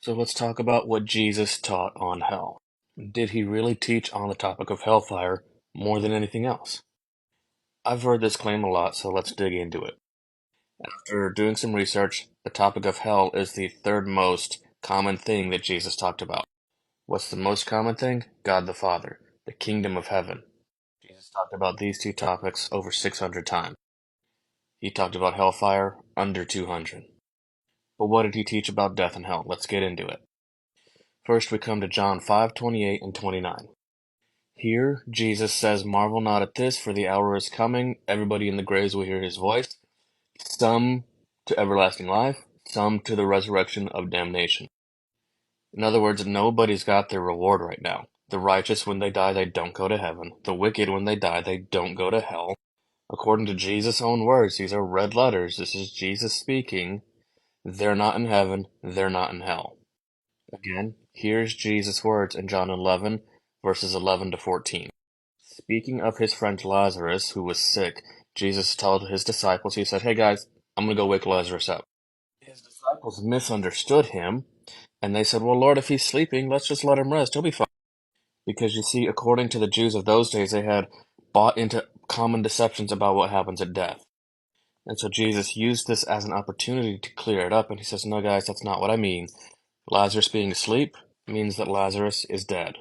So let's talk about what Jesus taught on hell. Did he really teach on the topic of hellfire more than anything else? I've heard this claim a lot, so let's dig into it. After doing some research, the topic of hell is the third most common thing that Jesus talked about. What's the most common thing? God the Father, the kingdom of heaven. Jesus talked about these two topics over 600 times. He talked about hellfire under 200. But what did he teach about death and hell? Let's get into it. First, we come to John 5:28 and 29. Here, Jesus says, "Marvel not at this, for the hour is coming. Everybody in the graves will hear his voice. Some to everlasting life, some to the resurrection of damnation." In other words, nobody's got their reward right now. The righteous, when they die, they don't go to heaven. The wicked, when they die, they don't go to hell. According to Jesus' own words, these are red letters. This is Jesus speaking. They're not in heaven. They're not in hell. Again, here's Jesus' words in John 11, verses 11 to 14. Speaking of his friend Lazarus, who was sick, Jesus told his disciples, he said, "Hey guys, I'm going to go wake Lazarus up." His disciples misunderstood him, and they said, "Well, Lord, if he's sleeping, let's just let him rest. He'll be fine." Because you see, according to the Jews of those days, they had bought into common deceptions about what happens at death. And so Jesus used this as an opportunity to clear it up, and he says, "No, guys, that's not what I mean. Lazarus being asleep means that Lazarus is dead."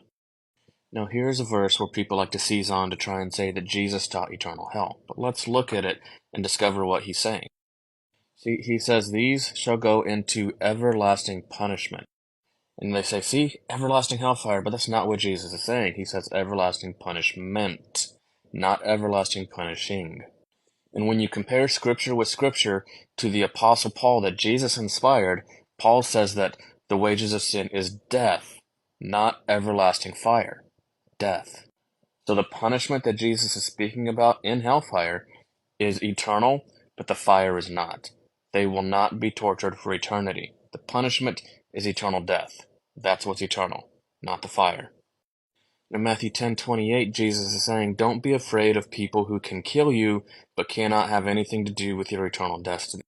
Now, here's a verse where people like to seize on to try and say that Jesus taught eternal hell. But let's look at it and discover what he's saying. See, he says, "These shall go into everlasting punishment." And they say, "See, everlasting hellfire," but that's not what Jesus is saying. He says everlasting punishment, not everlasting punishing. And when you compare Scripture with Scripture to the Apostle Paul that Jesus inspired, Paul says that the wages of sin is death, not everlasting fire. Death. So the punishment that Jesus is speaking about in hellfire is eternal, but the fire is not. They will not be tortured for eternity. The punishment is eternal death. That's what's eternal, not the fire. In Matthew 10:28, Jesus is saying, "Don't be afraid of people who can kill you, but cannot have anything to do with your eternal destiny."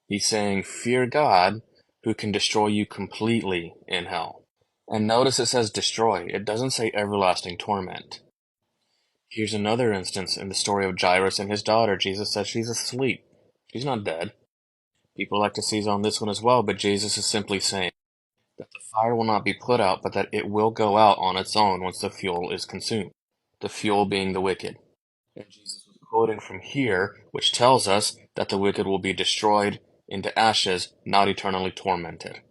He's saying, fear God, who can destroy you completely in hell. And notice it says destroy. It doesn't say everlasting torment. Here's another instance in the story of Jairus and his daughter. Jesus says she's asleep. She's not dead. People like to seize on this one as well, but Jesus is simply saying that the fire will not be put out, but that it will go out on its own once the fuel is consumed. The fuel being the wicked. And Jesus was quoting from here, which tells us that the wicked will be destroyed into ashes, not eternally tormented.